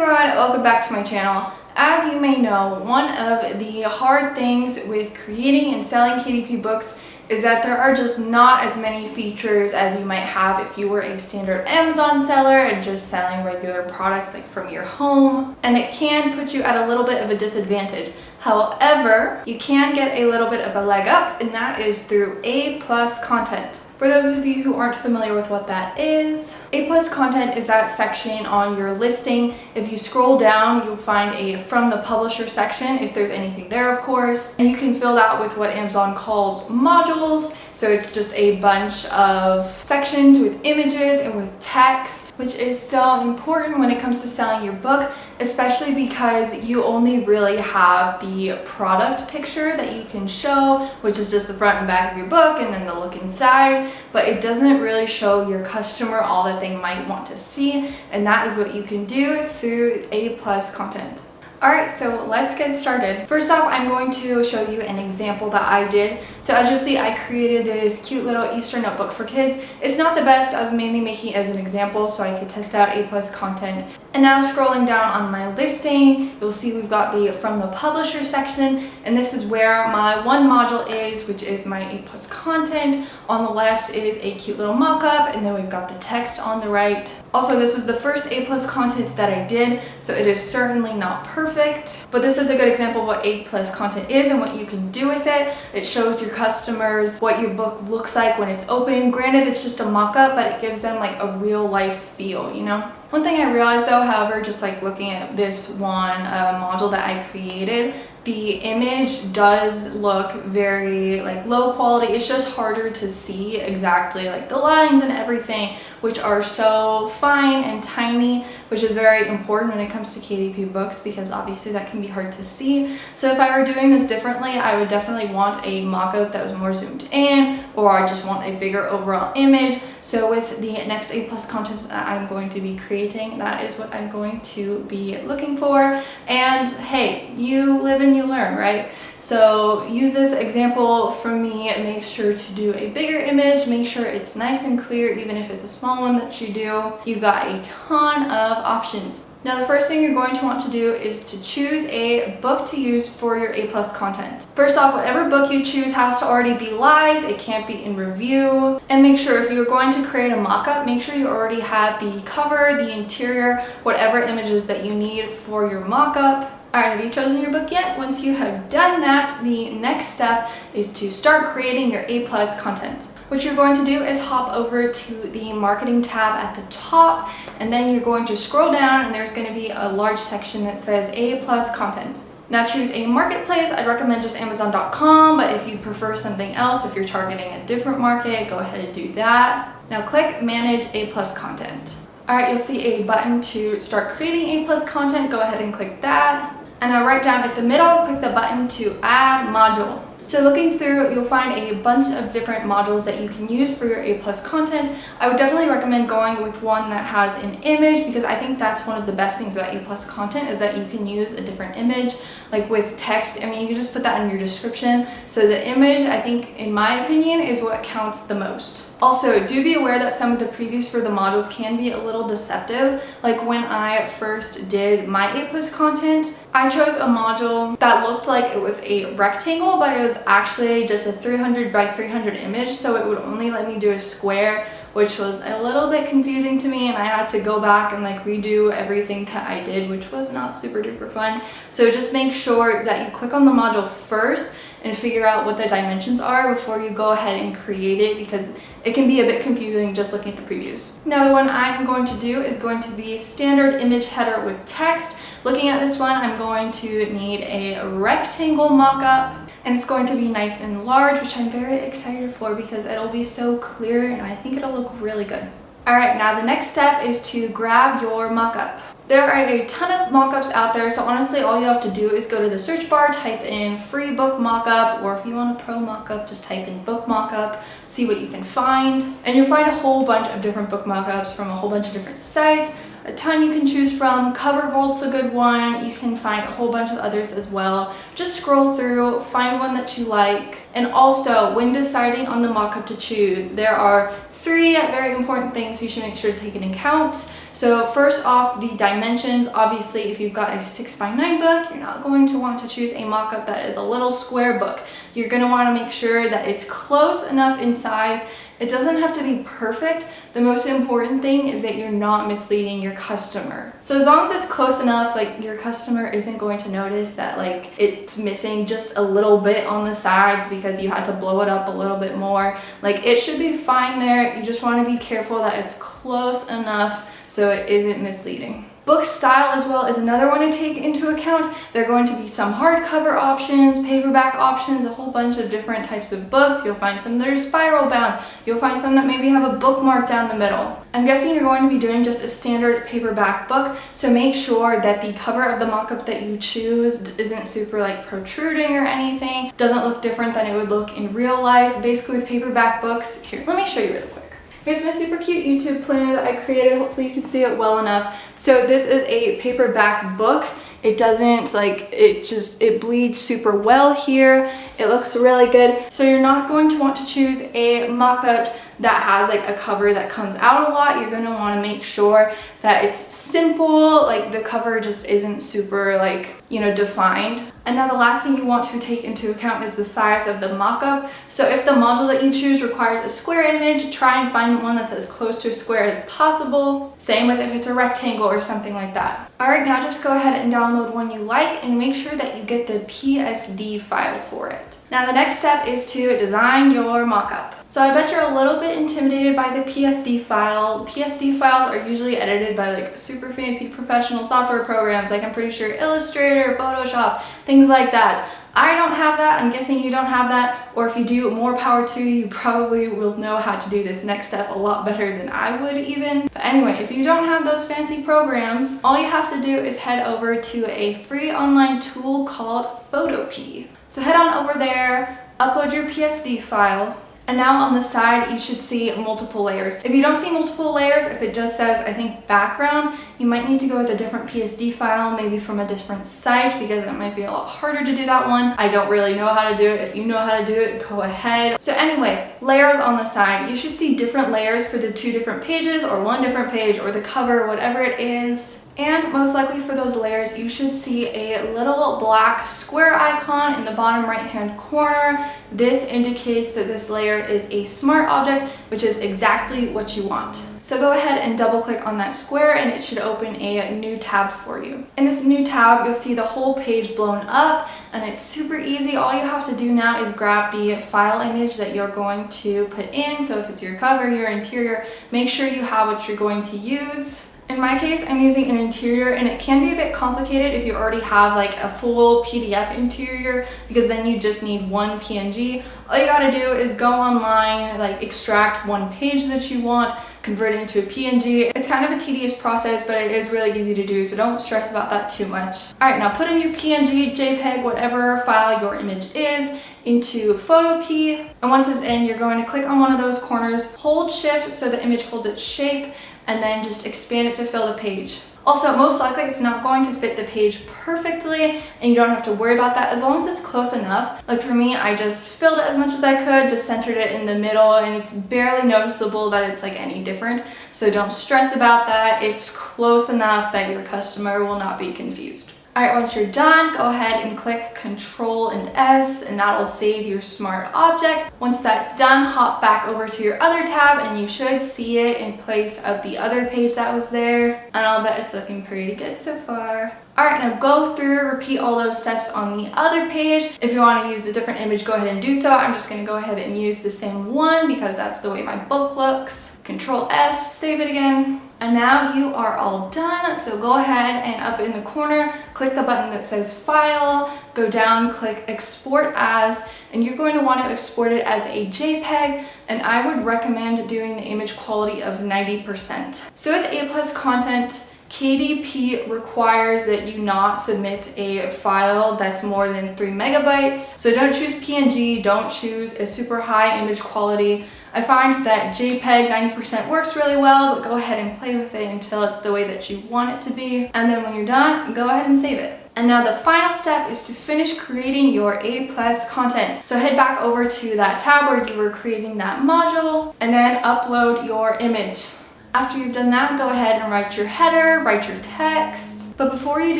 everyone, welcome back to my channel. As you may know, one of the hard things with creating and selling KDP books is that there are just not as many features as you might have if you were a standard Amazon seller and just selling regular products like from your home, and it can put you at a little bit of a disadvantage. However, you can get a little bit of a leg up, and that is through A+ content. For those of you who aren't familiar with what that is, A+ content is that section on your listing. If you scroll down, you'll find a from the publisher section, if there's anything there, of course. And you can fill that with what Amazon calls modules. So it's just a bunch of sections with images and with text, which is so important when it comes to selling your book, especially because you only really have the product picture that you can show, which is just the front and back of your book and then the look inside, but it doesn't really show your customer all that they might want to see, and that is what you can do through A+ content. Alright, so let's get started. First off, I'm going to show you an example that I did. So as you'll see, I created this cute little Easter notebook for kids. It's not the best, I was mainly making it as an example so I could test out A+ content. And now scrolling down on my listing, you'll see we've got the from the publisher section, and this is where my one module is, which is my A+ content. On the left is a cute little mock-up, and then we've got the text on the right. Also, this was the first A+ content that I did, so it is certainly not perfect, but this is a good example of what A+ content is and what you can do with it. It shows your customers what your book looks like when it's open. Granted, it's just a mock-up, but it gives them like a real life feel, you know? One thing I realized though, however, just like looking at this one module that I created, the image does look very like low quality. It's just harder to see exactly like the lines and everything, which are so fine and tiny, which is very important when it comes to KDP books because obviously that can be hard to see. So if I were doing this differently, I would definitely want a mock-up that was more zoomed in, or I just want a bigger overall image. So with the next A+ content that I'm going to be creating, that is what I'm going to be looking for. And hey, you live and you learn, right? So use this example from me. Make sure to do a bigger image, make sure it's nice and clear, even if it's a small one that you do. You've got a ton of options. Now the first thing you're going to want to do is to choose a book to use for your A+ content. First off, whatever book you choose has to already be live, it can't be in review. And make sure if you're going to create a mock-up, make sure you already have the cover, the interior, whatever images that you need for your mock-up. Alright, have you chosen your book yet? Once you have done that, the next step is to start creating your A+ content. What you're going to do is hop over to the marketing tab at the top, and then you're going to scroll down and there's going to be a large section that says A+ content. Now choose a marketplace. I'd recommend just Amazon.com, but if you prefer something else, if you're targeting a different market, go ahead and do that. Now click Manage A+ content. Alright, you'll see a button to start creating A+ content. Go ahead and click that. And now right down at the middle, click the button to Add Module. So looking through, you'll find a bunch of different modules that you can use for your A+ content. I would definitely recommend going with one that has an image, because I think that's one of the best things about A+ content is that you can use a different image. Like with text, I mean, you can just put that in your description. So the image, I think, in my opinion, is what counts the most. Also, do be aware that some of the previews for the modules can be a little deceptive. Like when I first did my A+ content, I chose a module that looked like it was a rectangle, but it was actually just a 300 by 300 image, so it would only let me do a square, which was a little bit confusing to me, and I had to go back and like redo everything that I did, which was not super duper fun. So just make sure that you click on the module first and figure out what the dimensions are before you go ahead and create it, because it can be a bit confusing just looking at the previews. Now the one I'm going to do is going to be standard image header with text. Looking at this one, I'm going to need a rectangle mock-up, and it's going to be nice and large, which I'm very excited for because it'll be so clear and I think it'll look really good. Alright, now the next step is to grab your mock-up. There are a ton of mock-ups out there, so honestly all you have to do is go to the search bar, type in free book mock-up, or if you want a pro mock-up, just type in book mock-up, see what you can find. And you'll find a whole bunch of different book mock-ups from a whole bunch of different sites. A ton you can choose from. CoverVault's a good one. You can find a whole bunch of others as well. Just scroll through, find one that you like. And also, when deciding on the mock-up to choose, there are 3 very important things you should make sure to take into account. So first off, the dimensions. Obviously, if you've got a 6x9 book, you're not going to want to choose a mock-up that is a little square book. You're going to want to make sure that it's close enough in size. It doesn't have to be perfect. The most important thing is that you're not misleading your customer. So as long as it's close enough, like your customer isn't going to notice that like it's missing just a little bit on the sides because you had to blow it up a little bit more. Like it should be fine there. You just want to be careful that it's close enough so it isn't misleading. Book style as well is another one to take into account. There are going to be some hardcover options, paperback options, a whole bunch of different types of books. You'll find some that are spiral bound. You'll find some that maybe have a bookmark down the middle. I'm guessing you're going to be doing just a standard paperback book, so make sure that the cover of the mock-up that you choose isn't super like protruding or anything. Doesn't look different than it would look in real life. Basically with paperback books, here, let me show you really quick. Here's my super cute YouTube planner that I created. Hopefully you can see it well enough. So this is a paperback book. It doesn't like, it bleeds super well here. It looks really good. So you're not going to want to choose a mock-up that has like a cover that comes out a lot. You're going to want to make sure that it's simple, like the cover just isn't super like, you know, defined. And now the last thing you want to take into account is the size of the mock-up. So if the module that you choose requires a square image, try and find one that's as close to a square as possible. Same with if it's a rectangle or something like that. Alright, now just go ahead and download one you like and make sure that you get the PSD file for it. Now the next step is to design your mock-up. So I bet you're a little bit intimidated by the PSD file. PSD files are usually edited by like super fancy professional software programs, like I'm pretty sure Illustrator, Photoshop, things like that. I don't have that. I'm guessing you don't have that, or if you do, more power to you. You probably will know how to do this next step a lot better than I would even. But anyway, if you don't have those fancy programs, all you have to do is head over to a free online tool called Photopea. So head on over there, upload your PSD file, and now on the side you should see multiple layers. If you don't see multiple layers, if it just says, I think, background, you might need to go with a different PSD file, maybe from a different site, because it might be a lot harder to do that one. I don't really know how to do it. If you know how to do it, go ahead. So anyway, layers on the side. You should see different layers for the 2 different pages, or 1 different page, or the cover, whatever it is. And most likely for those layers, you should see a little black square icon in the bottom right hand corner. This indicates that this layer is a smart object, which is exactly what you want. So go ahead and double click on that square and it should open a new tab for you. In this new tab, you'll see the whole page blown up, and it's super easy. All you have to do now is grab the file image that you're going to put in. So if it's your cover, your interior, make sure you have what you're going to use. In my case, I'm using an interior, and it can be a bit complicated if you already have like a full PDF interior, because then you just need one PNG. All you gotta do is go online, like extract one page that you want, convert it into a PNG. It's kind of a tedious process, but it is really easy to do, so don't stress about that too much. Alright, now put in your PNG, JPEG, whatever file your image is, into Photopea, and once it's in, you're going to click on one of those corners, hold shift so the image holds its shape, and then just expand it to fill the page. Also, most likely it's not going to fit the page perfectly, and you don't have to worry about that as long as it's close enough. Like for me, I just filled it as much as I could, just centered it in the middle, and it's barely noticeable that it's like any different. So don't stress about that. It's close enough that your customer will not be confused. Alright, once you're done, go ahead and click Control and S, and that'll save your smart object. Once that's done, hop back over to your other tab and you should see it in place of the other page that was there. And I'll bet it's looking pretty good so far. Alright, now go through, repeat all those steps on the other page. If you want to use a different image, go ahead and do so. I'm just going to go ahead and use the same one because that's the way my book looks. Control S, save it again. And now you are all done, so go ahead and up in the corner, click the button that says File, go down, click Export As, and you're going to want to export it as a JPEG, and I would recommend doing the image quality of 90%. So with A+ content, KDP requires that you not submit a file that's more than 3 megabytes. So don't choose PNG, don't choose a super high image quality. I find that JPEG 90% works really well, but go ahead and play with it until it's the way that you want it to be. And then when you're done, go ahead and save it. And now the final step is to finish creating your A+ content. So head back over to that tab where you were creating that module and then upload your image. After you've done that, go ahead and write your header, write your text. But before you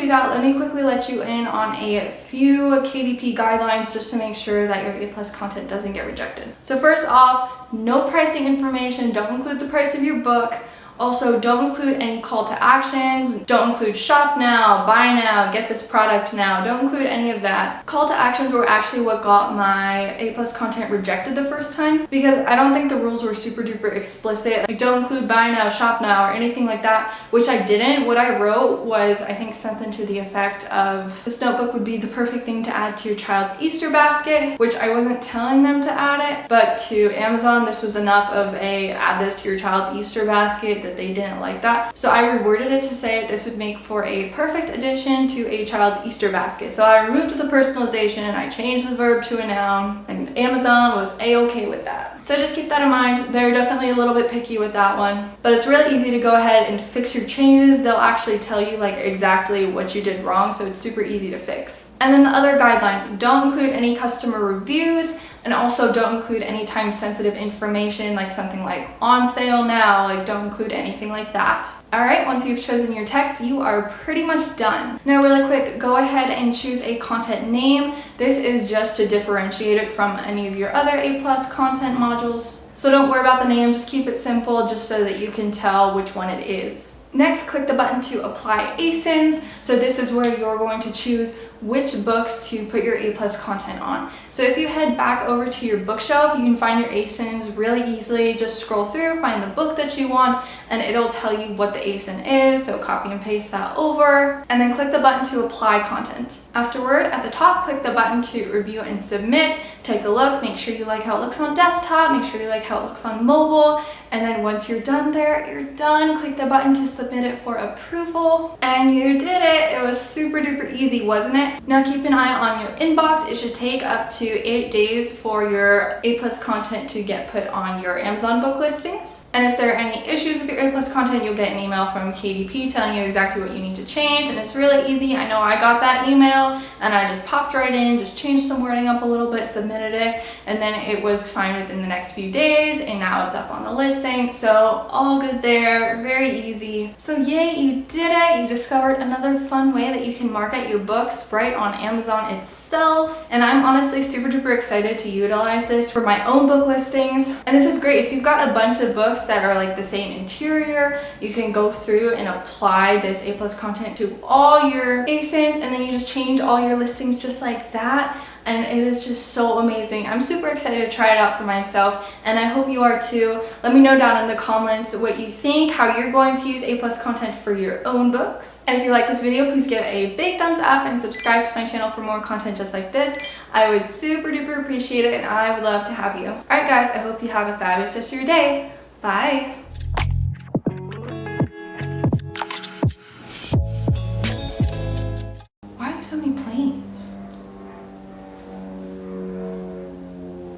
do that, let me quickly let you in on a few KDP guidelines just to make sure that your A+ content doesn't get rejected. So first off, no pricing information. Don't include the price of your book. Also, don't include any call to actions. Don't include shop now, buy now, get this product now. Don't include any of that. Call to actions were actually what got my A+ content rejected the first time because I don't think the rules were super duper explicit. Like, don't include buy now, shop now, or anything like that, which I didn't. What I wrote was, I think, something to the effect of, this notebook would be the perfect thing to add to your child's Easter basket, which I wasn't telling them to add it, but to Amazon, this was enough of a add this to your child's Easter basket that they didn't like that. So I reworded it to say this would make for a perfect addition to a child's Easter basket. So I removed the personalization, I changed the verb to a noun, and Amazon was a-okay with that. So just keep that in mind. They're definitely a little bit picky with that one, but it's really easy to go ahead and fix your changes. They'll actually tell you like exactly what you did wrong, so it's super easy to fix. And then the other guidelines, don't include any customer reviews, and also don't include any time sensitive information like something like on sale now, like don't include anything like that. All right, once you've chosen your text, you are pretty much done. Now really quick, go ahead and choose a content name. This is just to differentiate it from any of your other A+ content modules. So don't worry about the name, just keep it simple just so that you can tell which one it is. Next, click the button to apply ASINs. So this is where you're going to choose which books to put your A+ content on. So if you head back over to your bookshelf, you can find your ASINs really easily. Just scroll through, find the book that you want, and it'll tell you what the ASIN is. So copy and paste that over, and then click the button to apply content. Afterward, at the top, click the button to review and submit. Take a look, make sure you like how it looks on desktop, make sure you like how it looks on mobile, and then once you're done there, you're done. Click the button to submit it for approval, and you did it. It was super duper easy, wasn't it? Now keep an eye on your inbox. It should take up to 8 days for your A+ content to get put on your Amazon book listings. And if there are any issues with your A+ content, you'll get an email from KDP telling you exactly what you need to change, and it's really easy. I know I got that email and I just popped right in, just changed some wording up a little bit, submitted it, and then it was fine within the next few days, and now it's up on the listing. So all good there, very easy. So yay, you did it. You discovered another fun way that you can market your books right on Amazon itself. And I'm honestly super duper excited to utilize this for my own book listings. And this is great. If you've got a bunch of books that are like the same interior, you can go through and apply this A+ content to all your ASINs, and then you just change all your listings just like that. And it is just so amazing. I'm super excited to try it out for myself, and I hope you are too. Let me know down in the comments what you think, how you're going to use A+ content for your own books. And if you like this video, please give a big thumbs up and subscribe to my channel for more content just like this. I would super duper appreciate it, and I would love to have you. All right guys, I hope you have a fabulous rest of your day. Bye. Why are there so many planes?